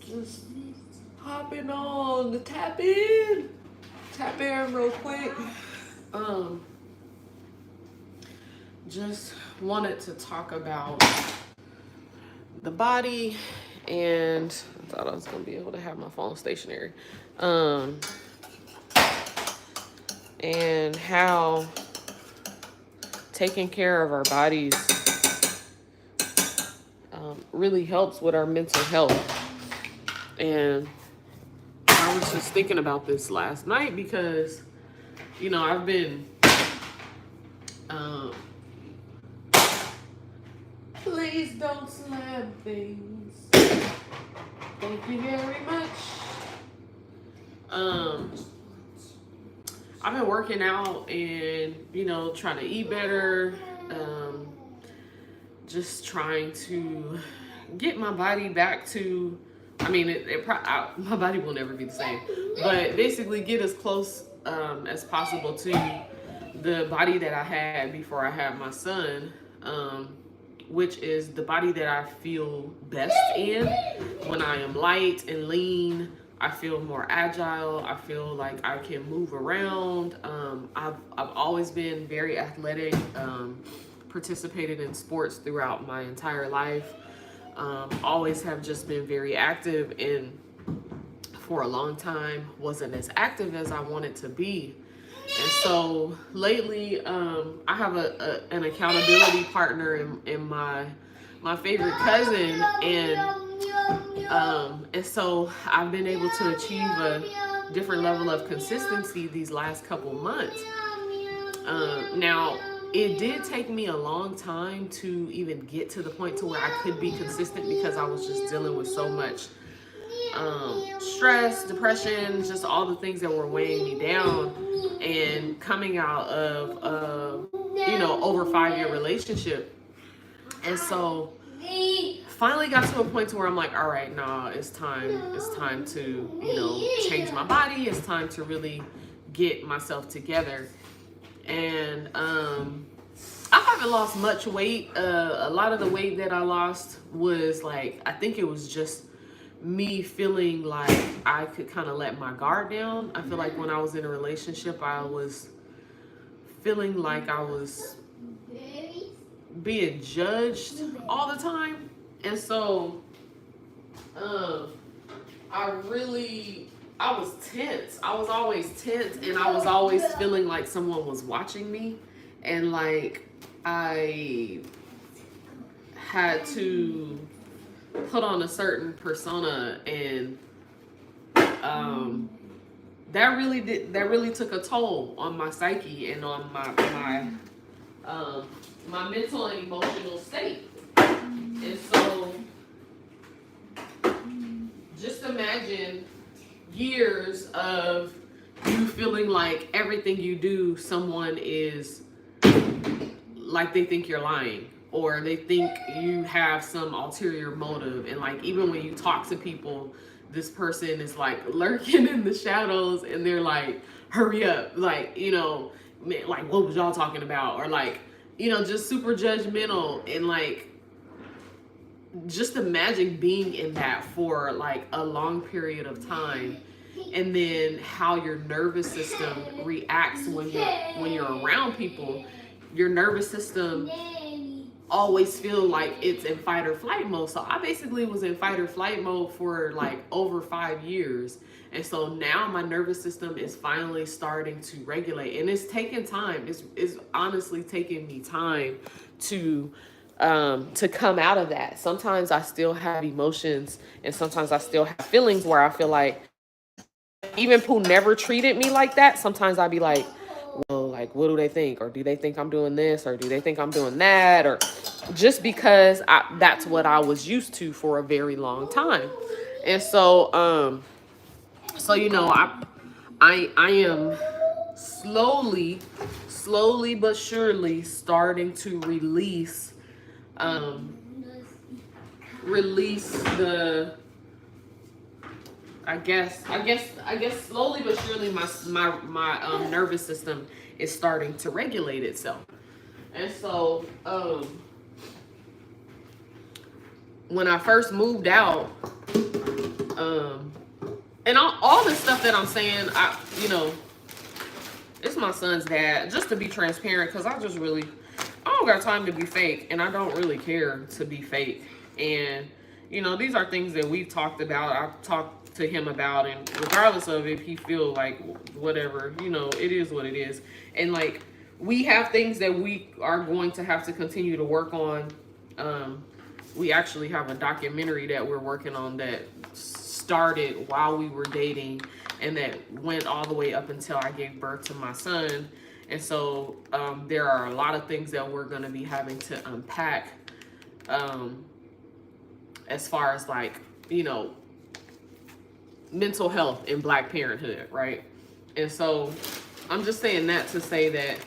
Just hopping on the tap in real quick. Just wanted to talk about the body, and I thought I was gonna be able to have my phone stationary. And how taking care of our bodies really helps with our mental health. And I was just thinking about this last night because, you know, I've been please don't slam things. Thank you very much. I've been working out and, you know, trying to eat better. Just trying to get my body back to, I mean, my body will never be the same, but basically get as close as possible to the body that I had before I had my son, which is the body that I feel best in. When I am light and lean, I feel more agile. I feel like I can move around. I've always been very athletic, participated in sports throughout my entire life. Always have just been very active, and for a long time wasn't as active as I wanted to be. And so lately, I have an accountability partner in my favorite cousin, and so I've been able to achieve a different level of consistency these last couple months. Now, it did take me a long time to even get to the point to where I could be consistent because I was just dealing with so much stress, depression, just all the things that were weighing me down, and coming out of you know, over 5-year relationship. And so finally got to a point to where I'm like, all right, nah, it's time to, you know, change my body. It's time to really get myself together. And I haven't lost much weight. A lot of the weight that I lost was like, I think it was just me feeling like I could kind of let my guard down. I feel like when I was in a relationship, I was feeling like I was being judged all the time. And so I was tense. I was always tense, and I was always feeling like someone was watching me, and like I had to put on a certain persona, and that really took a toll on my psyche and on my mental and emotional state. And so just imagine years of you feeling like everything you do, someone is like, they think you're lying, or they think you have some ulterior motive. And like, even when you talk to people, this person is like lurking in the shadows, and they're like, hurry up, like, you know, man, like, what was y'all talking about? Or like, you know, just super judgmental. And like, just imagine being in that for like a long period of time, and then how your nervous system reacts when you're around people. Your nervous system always feel like it's in fight or flight mode. So I basically was in fight or flight mode for like over 5 years. And so now my nervous system is finally starting to regulate, and it's taking time. It's honestly taking me time to come out of that. Sometimes I still have emotions, and sometimes I still have feelings where I feel like, even who never treated me like that, sometimes I'd be like, well, like, what do they think? Or do they think I'm doing this? Or do they think I'm doing that? Or just because that's what I was used to for a very long time. And so, you know, I am slowly but surely starting to release the, I guess slowly but surely my nervous system is starting to regulate itself. And so when I first moved out, And all this stuff that I'm saying, it's my son's dad, just to be transparent, because I don't got time to be fake, and I don't really care to be fake. And, these are things that we've talked about. I've talked to him about, and regardless of if he feel like whatever, it is what it is. And, like, we have things that we are going to have to continue to work on. We actually have a documentary that we're working on that started while we were dating, and that went all the way up until I gave birth to my son. And so there are a lot of things that we're going to be having to unpack as far as, like, mental health in Black parenthood, right? And so I'm just saying that to say that,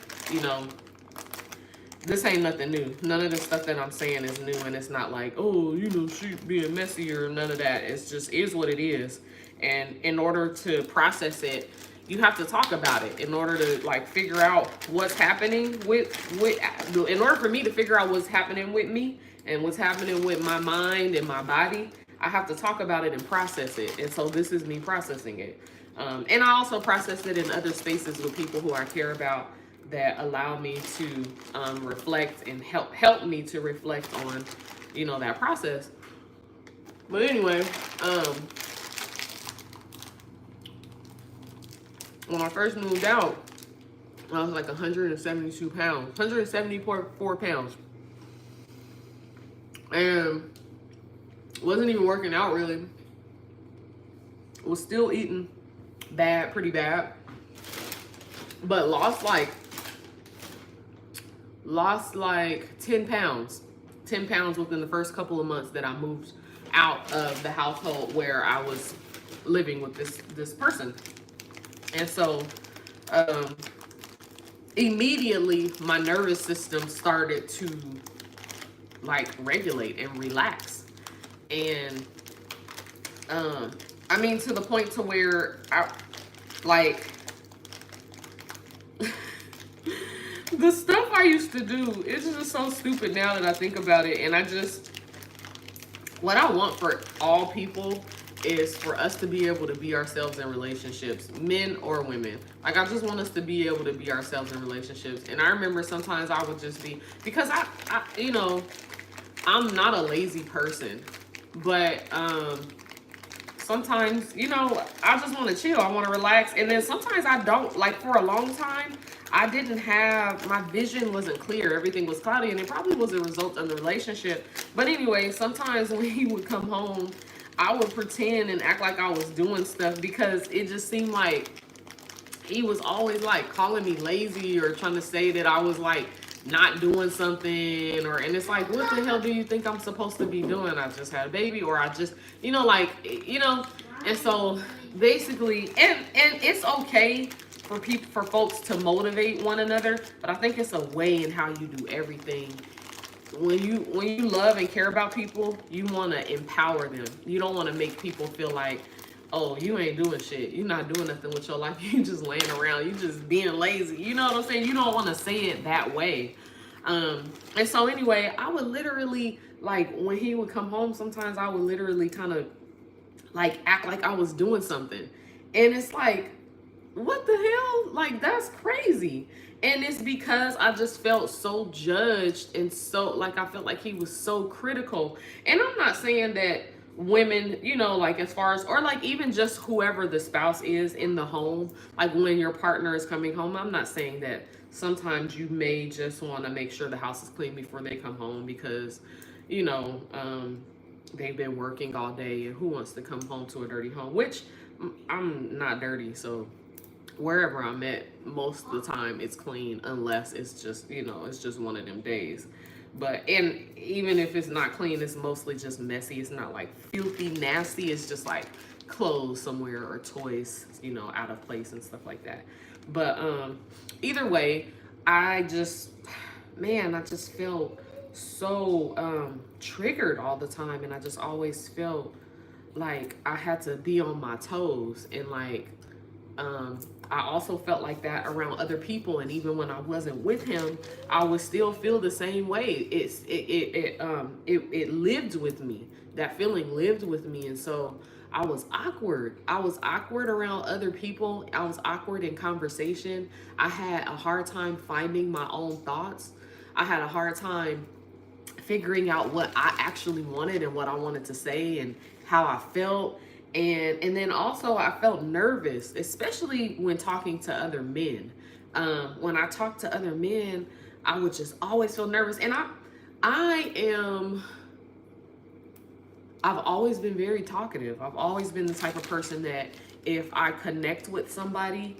this ain't nothing new. None of the stuff that I'm saying is new, and it's not like, oh, she being messy or none of that. It's just is what it is. And in order to process it, you have to talk about it. In order to, like, figure out what's happening in order for me to figure out what's happening with me and what's happening with my mind and my body, I have to talk about it and process it. And so this is me processing it. And I also process it in other spaces with people who I care about, that allow me to reflect and help me to reflect on, that process. But anyway, when I first moved out, I was like 172 pounds, 174 pounds. And wasn't even working out really. Was still eating bad, pretty bad. But lost like 10 pounds. 10 pounds within the first couple of months that I moved out of the household where I was living with this person. And so immediately my nervous system started to, like, regulate and relax. And I mean, to the point to where the stuff I used to do is just so stupid now that I think about it. And what I want for all people is for us to be able to be ourselves in relationships, men or women. Like, I just want us to be able to be ourselves in relationships. And I remember sometimes I would just be, because I'm not a lazy person, but sometimes, I just want to chill. I want to relax. And then sometimes I don't. Like, for a long time, my vision wasn't clear. Everything was cloudy, and it probably was a result of the relationship. But anyway, sometimes when he would come home, I would pretend and act like I was doing stuff, because it just seemed like he was always, like, calling me lazy or trying to say that I was, like, not doing something, and it's like, what the hell do you think I'm supposed to be doing? I just had a baby, or I just, and so basically, and it's okay for folks to motivate one another, but I think it's a way in how you do everything. When you love and care about people, you want to empower them. You don't want to make people feel like, oh, you ain't doing shit. You're not doing nothing with your life. You just laying around. You just being lazy. You know what I'm saying? You don't want to say it that way. And so anyway, I would literally, like, when he would come home, sometimes I would literally kind of, like, act like I was doing something. And it's like, what the hell? Like, that's crazy. And it's because I just felt so judged, and so, like, I felt like he was so critical. And I'm not saying that women, like, as far as, or like even just whoever the spouse is in the home, like when your partner is coming home, I'm not saying that sometimes you may just want to make sure the house is clean before they come home, because they've been working all day, and who wants to come home to a dirty home? Which I'm not dirty, so wherever I'm at, most of the time it's clean, unless it's just, it's just one of them days. But, and even if it's not clean, it's mostly just messy. It's not like filthy, nasty. It's just like clothes somewhere or toys, out of place and stuff like that. But either way, I just felt so triggered all the time. And I just always felt like I had to be on my toes. And like, I also felt like that around other people, and even when I wasn't with him, I would still feel the same way. It lived with me. that feeling lived with me. And so I was awkward. I was awkward around other people. I was awkward in conversation. I had a hard time finding my own thoughts. I had a hard time figuring out what I actually wanted and what I wanted to say and how I felt. And then also I felt nervous, especially when talking to other men. When I talk to other men, I would just always feel nervous. And I am I've always been very talkative. I've always been the type of person that if I connect with somebody,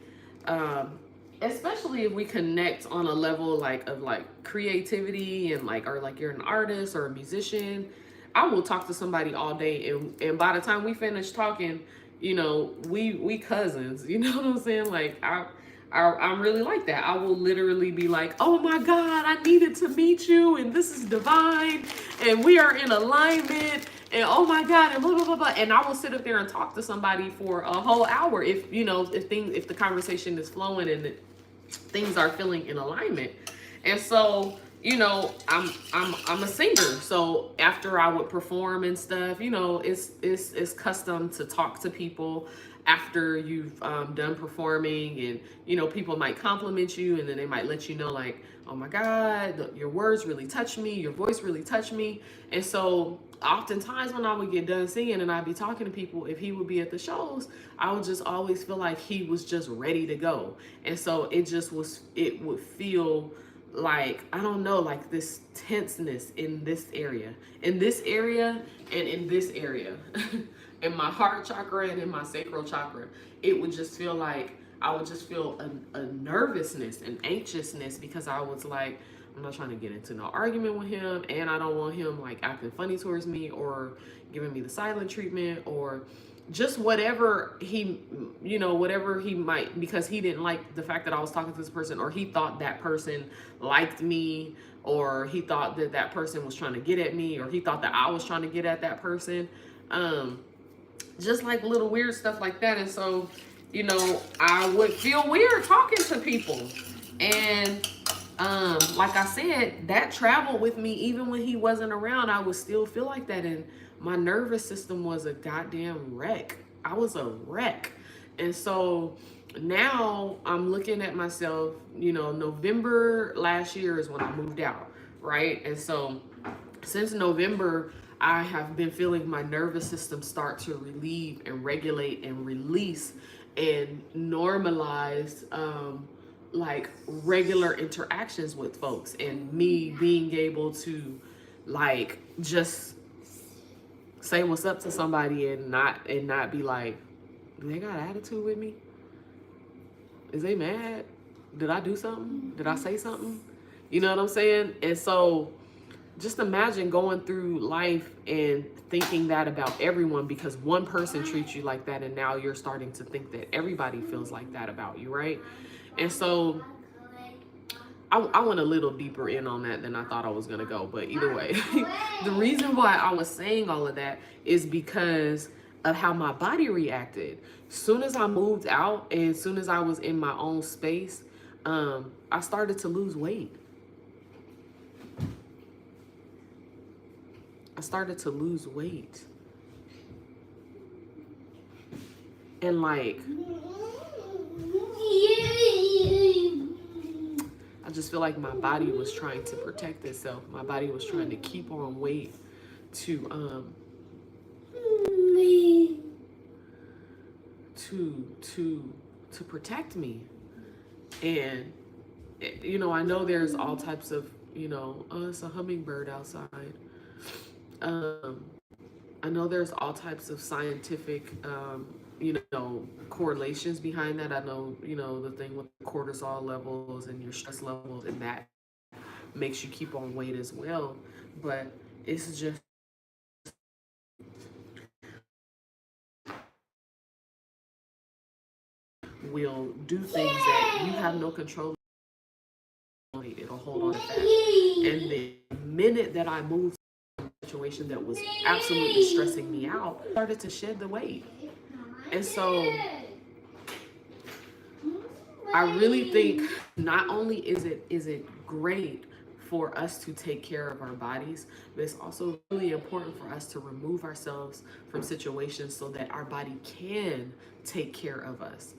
um, especially if we connect on a level like of like creativity and like, or like you're an artist or a musician, I will talk to somebody all day, and by the time we finish talking, you know, we cousins. You know what I'm saying? Like I'm really like that. I will literally be like, oh my God, I needed to meet you, and this is divine, and we are in alignment, and oh my God, and blah blah blah blah. And I will sit up there and talk to somebody for a whole hour if, you know, if the conversation is flowing and things are feeling in alignment. And so, you know, I'm a singer. So after I would perform and stuff, you know, it's custom to talk to people after you've done performing, and you know, people might compliment you, and then they might let you know like, oh my God, your words really touched me, your voice really touched me. And so oftentimes when I would get done singing and I'd be talking to people, if he would be at the shows, I would just always feel like he was just ready to go. And so it would feel like, I don't know, like this tenseness in this area, and in this area, in my heart chakra and in my sacral chakra. It would just feel like I would just feel a nervousness and anxiousness, because I was like, I'm not trying to get into no argument with him, and I don't want him like acting funny towards me or giving me the silent treatment, or just whatever he, you know, whatever he might, because he didn't like the fact that I was talking to this person, or he thought that person liked me, or he thought that that person was trying to get at me, or he thought that I was trying to get at that person. Just like little weird stuff like that. And so, you know, I would feel weird talking to people. And like I said, that traveled with me. Even when he wasn't around, I would still feel like that. And my nervous system was a goddamn wreck. I was a wreck. And so now I'm looking at myself, you know, November last year is when I moved out, right? And so since November, I have been feeling my nervous system start to relieve and regulate and release and normalize like regular interactions with folks, and me being able to like just say what's up to somebody and not be like, do they got attitude with me? Is they mad? Did I do something? Did I say something? You know what I'm saying? And so just imagine going through life and thinking that about everyone because one person treats you like that, and now you're starting to think that everybody feels like that about you, right? And so I went a little deeper in on that than I thought I was going to go. But either way, the reason why I was saying all of that is because of how my body reacted. Soon as I moved out and soon as I was in my own space, I started to lose weight. I started to lose weight. And like, I just feel like my body was trying to protect itself. My body was trying to keep on weight to protect me. And you know, I know there's all types of, you know, oh, it's a hummingbird outside. I know there's all types of scientific you know, correlations behind that. I know, you know, the thing with cortisol levels and your stress levels, and that makes you keep on weight as well. But it's just will do things that you have no control. It'll hold on to that. And the minute that I moved to a situation that was absolutely stressing me out, I started to shed the weight. And so I really think not only is it great for us to take care of our bodies, but it's also really important for us to remove ourselves from situations so that our body can take care of us.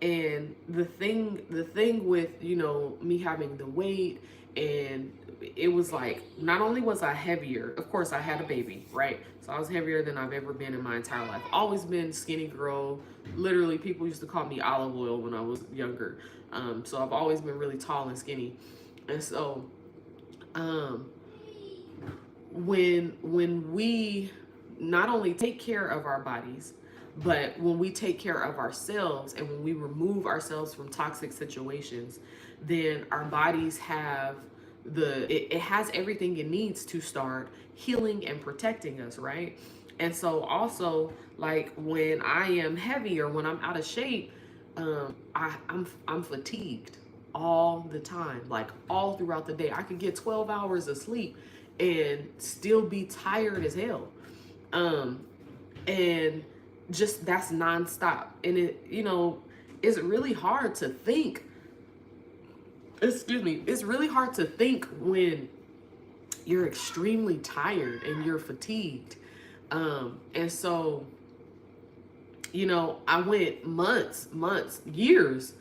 And the thing with, you know, me having the weight, and it was like, not only was I heavier, of course I had a baby, right? So I was heavier than I've ever been in my entire life. Always been skinny girl. Literally, people used to call me olive oil when I was younger. So I've always been really tall and skinny. And so when we not only take care of our bodies, but when we take care of ourselves and when we remove ourselves from toxic situations, then our bodies have it has everything it needs to start healing and protecting us, right? And so also, like, when I am heavy or when I'm out of shape, I'm fatigued all the time, like all throughout the day. I could get 12 hours of sleep and still be tired as hell. And just that's nonstop. And it, you know, it's really hard to think. Excuse me. It's really hard to think when you're extremely tired and you're fatigued. And so, you know, I went months, years,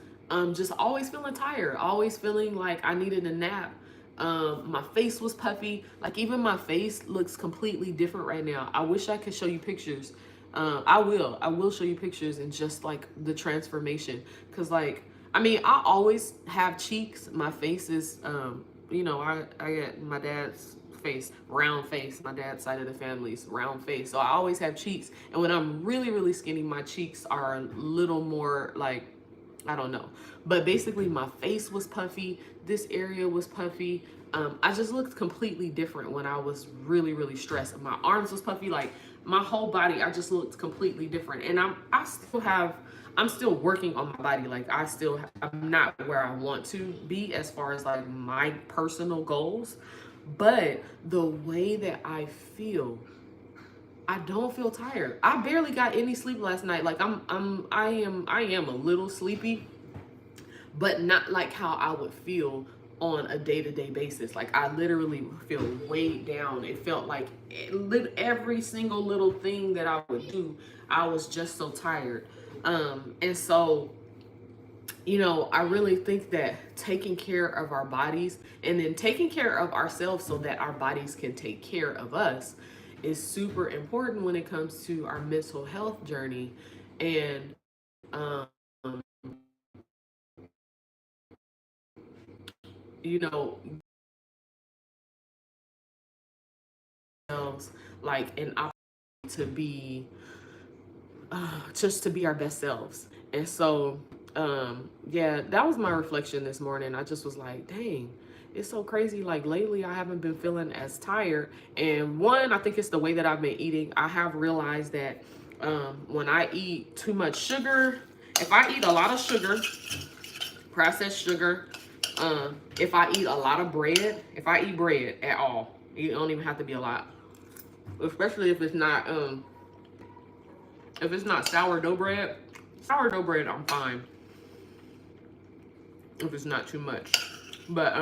just always feeling tired, always feeling like I needed a nap. My face was puffy. Like, even my face looks completely different right now. I wish I could show you pictures. I will show you pictures and just like the transformation. Cause like, I mean, I always have cheeks. My face is, you know, I got my dad's face, round face. My dad's side of the family's round face. So I always have cheeks. And when I'm really, really skinny, my cheeks are a little more like, I don't know. But basically my face was puffy. This area was puffy. I just looked completely different when I was really, really stressed. My arms was puffy. Like, my whole body, I just looked completely different. And I'm still working on my body. Like, I'm not where I want to be as far as like my personal goals. But the way that I feel, I don't feel tired. I barely got any sleep last night. Like, I am a little sleepy, but not like how I would feel on a day-to-day basis. Like, I literally feel weighed down. It felt like every single little thing that I would do, I was just so tired. And so, you know, I really think that taking care of our bodies and then taking care of ourselves so that our bodies can take care of us is super important when it comes to our mental health journey. And you know, like an opportunity to be just to be our best selves. And so yeah, that was my reflection this morning. I just was like, dang, it's so crazy. Like, lately I haven't been feeling as tired. And one, I think it's the way that I've been eating. I have realized that when I eat too much sugar, if I eat a lot of sugar, processed sugar, if I eat a lot of bread, if I eat bread at all, it don't even have to be a lot, especially if it's not sourdough bread. Sourdough bread, I'm fine if it's not too much. But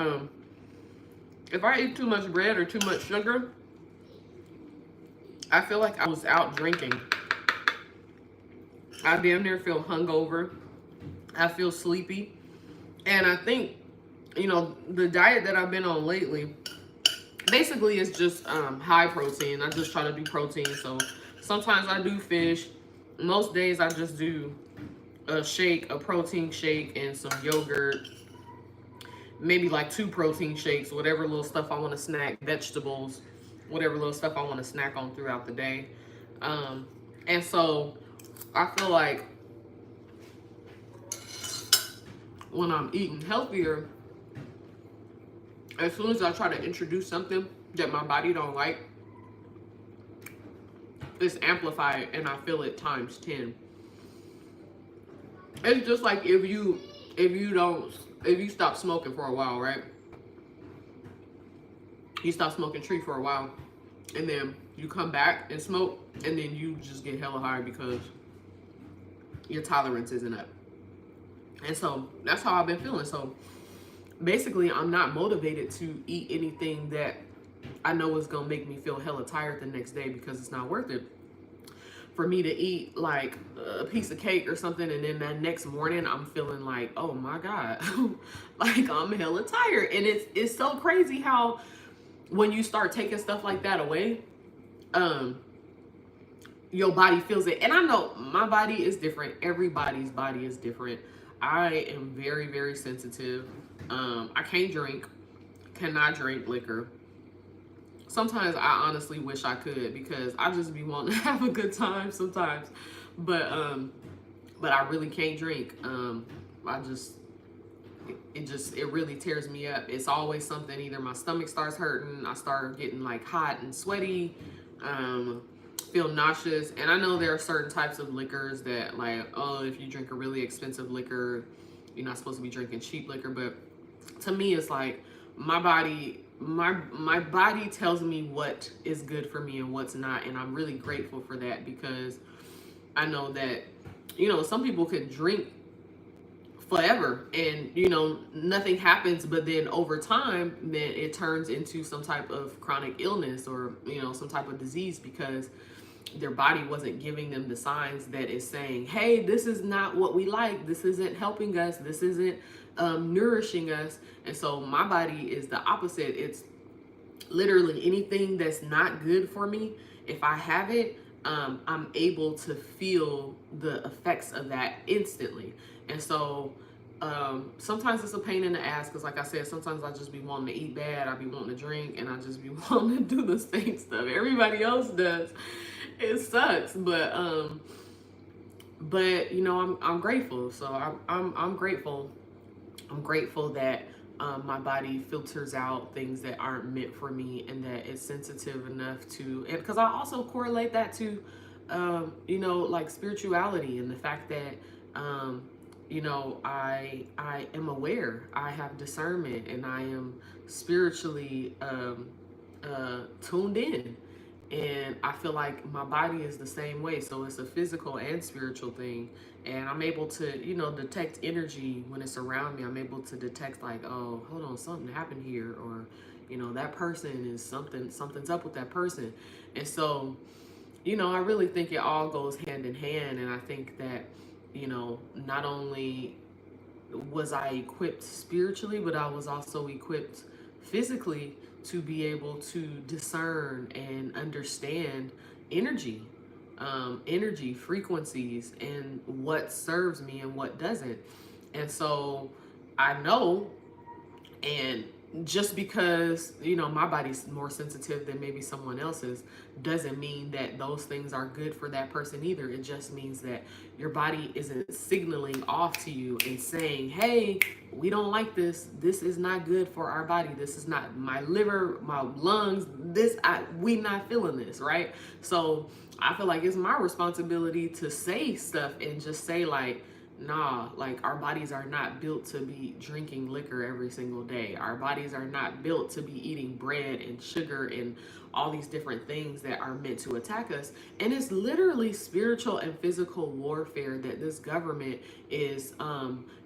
if I eat too much bread or too much sugar, I feel like I was out drinking. I damn near feel hungover. I feel sleepy. And I think, you know, the diet that I've been on lately, basically it's just high protein. I just try to do protein. So sometimes I do fish. Most days I just do a protein shake and some yogurt, maybe like 2 protein shakes, whatever little stuff I want to snack, vegetables, whatever little stuff I want to snack on throughout the day. And so I feel like when I'm eating healthier, as soon as I try to introduce something that my body don't like, it's amplified and I feel it times 10. It's just like if you stop smoking for a while, right? You stop smoking tree for a while, and then you come back and smoke, and then you just get hella high because your tolerance isn't up. And so that's how I've been feeling. So basically I'm not motivated to eat anything that I know is gonna make me feel hella tired the next day, because it's not worth it for me to eat like a piece of cake or something, and then that next morning I'm feeling like, oh my God, like I'm hella tired. And it's so crazy how when you start taking stuff like that away, your body feels it. And I know my body is different. Everybody's body is different. I am very, very sensitive. I can't drink, cannot drink liquor. Sometimes I honestly wish I could, because I just be wanting to have a good time sometimes. But I really can't drink. I just it really tears me up. It's always something. Either my stomach starts hurting, I start getting like hot and sweaty, feel nauseous. And I know there are certain types of liquors that, like, oh, if you drink a really expensive liquor, you're not supposed to be drinking cheap liquor. But to me, it's like my body tells me what is good for me and what's not. And I'm really grateful for that, because I know that, some people could drink forever and, nothing happens, but then over time, then it turns into some type of chronic illness, or, some type of disease, because their body wasn't giving them the signs that is saying, hey, this is not what we like. This isn't helping us. This isn't nourishing us. And so my body is the opposite. It's literally anything that's not good for me. If I have it, I'm able to feel the effects of that instantly. And so sometimes it's a pain in the ass, because like I said, sometimes I just be wanting to eat bad. I be wanting to drink, and I just be wanting to do the same stuff everybody else does. It sucks, but I'm grateful. So I'm grateful. I'm grateful that my body filters out things that aren't meant for me, and that it's sensitive enough to, and because I also correlate that to, like spirituality, and the fact that, I am aware, I have discernment, and I am spiritually tuned in. And I feel like my body is the same way. So it's a physical and spiritual thing. And I'm able to, detect energy when it's around me. I'm able to detect like, oh, hold on, something happened here. Or, that person is something's up with that person. And so, I really think it all goes hand in hand. And I think that, not only was I equipped spiritually, but I was also equipped physically to be able to discern and understand energy, energy frequencies, and what serves me and what doesn't. And so I know, and just because, my body's more sensitive than maybe someone else's, doesn't mean that those things are good for that person either. It just means that your body isn't signaling off to you and saying, hey, we don't like this. This is not good for our body. This is not my liver, my lungs. We not feeling this, right? So I feel like it's my responsibility to say stuff and just say like, nah, like our bodies are not built to be drinking liquor every single day. Our bodies are not built to be eating bread and sugar and all these different things that are meant to attack us. And it's literally spiritual and physical warfare that this government is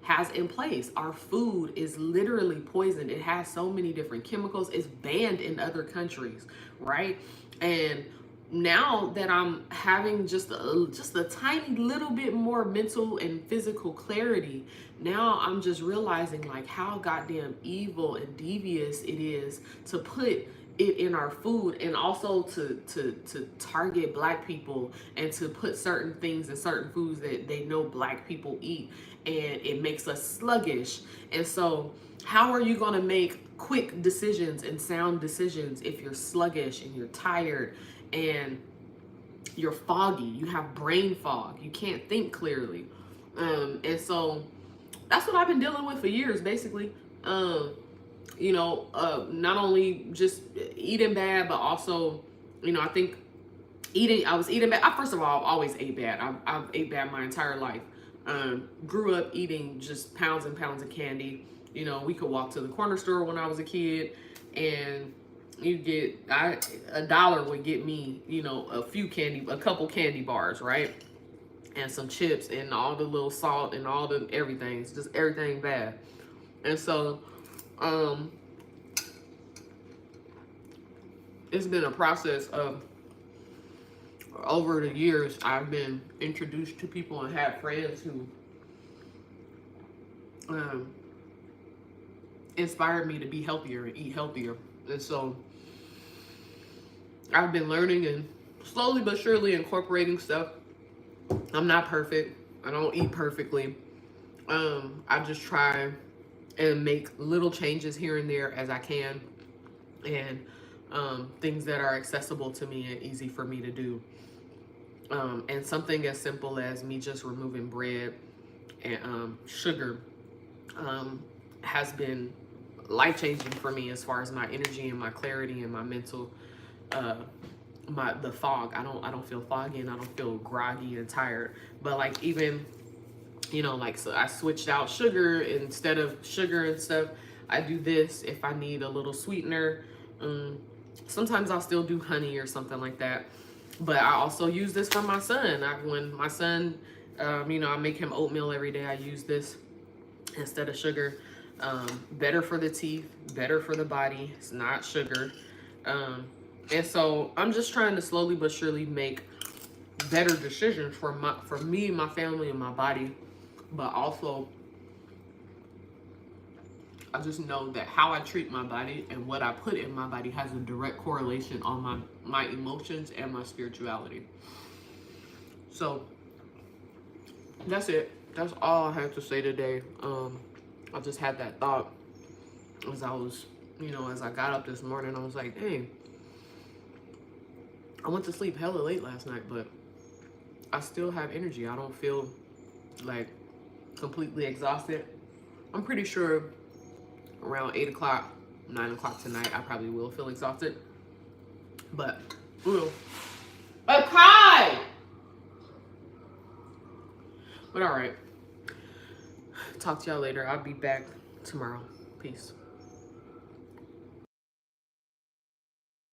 has in place. Our food is literally poisoned. It has so many different chemicals. It's banned in other countries, right? And now that I'm having just a tiny little bit more mental and physical clarity, now I'm just realizing like how goddamn evil and devious it is to put it in our food, and also to target black people, and to put certain things in certain foods that they know black people eat, and it makes us sluggish. And so how are you going to make quick decisions and sound decisions if you're sluggish and you're tired and you're foggy? You have brain fog. You can't think clearly. And so that's what I've been dealing with for years, basically. Not only just eating bad, but also, I think I was eating bad. First of all, I've always ate bad. I've ate bad my entire life. Grew up eating just pounds and pounds of candy. We could walk to the corner store when I was a kid, and $1 would get me, a couple candy bars, right? And some chips and all the little salt and all the everything. It's just everything bad. And so It's been a process of, over the years, I've been introduced to people and had friends who inspired me to be healthier and eat healthier. And so I've been learning and slowly but surely incorporating stuff. I'm not perfect. I don't eat perfectly. I just try and make little changes here and there as I can, and things that are accessible to me and easy for me to do. And something as simple as me just removing bread and sugar has been life-changing for me as far as my energy and my clarity and my mental, the fog. I don't feel foggy and I don't feel groggy and tired. But like, even, you know, like, so I switched out sugar. Instead of sugar and stuff, I do this if I need a little sweetener. Sometimes I'll still do honey or something like that. But I also use this for my son. When my son, you know, I make him oatmeal every day, I use this instead of sugar. Better for the teeth, better for the body. It's not sugar. And so I'm just trying to slowly but surely make better decisions for me, my family, and my body. But also, I just know that how I treat my body and what I put in my body has a direct correlation on my emotions and my spirituality. So that's it. That's all I have to say today. I just had that thought as I was, you know, as I got up this morning. I was like, hey, I went to sleep hella late last night, but I still have energy. I don't feel like completely exhausted. I'm pretty sure around 8 o'clock, 9 o'clock tonight, I probably will feel exhausted. But, okay. But all right. Talk to y'all later. I'll be back tomorrow. Peace.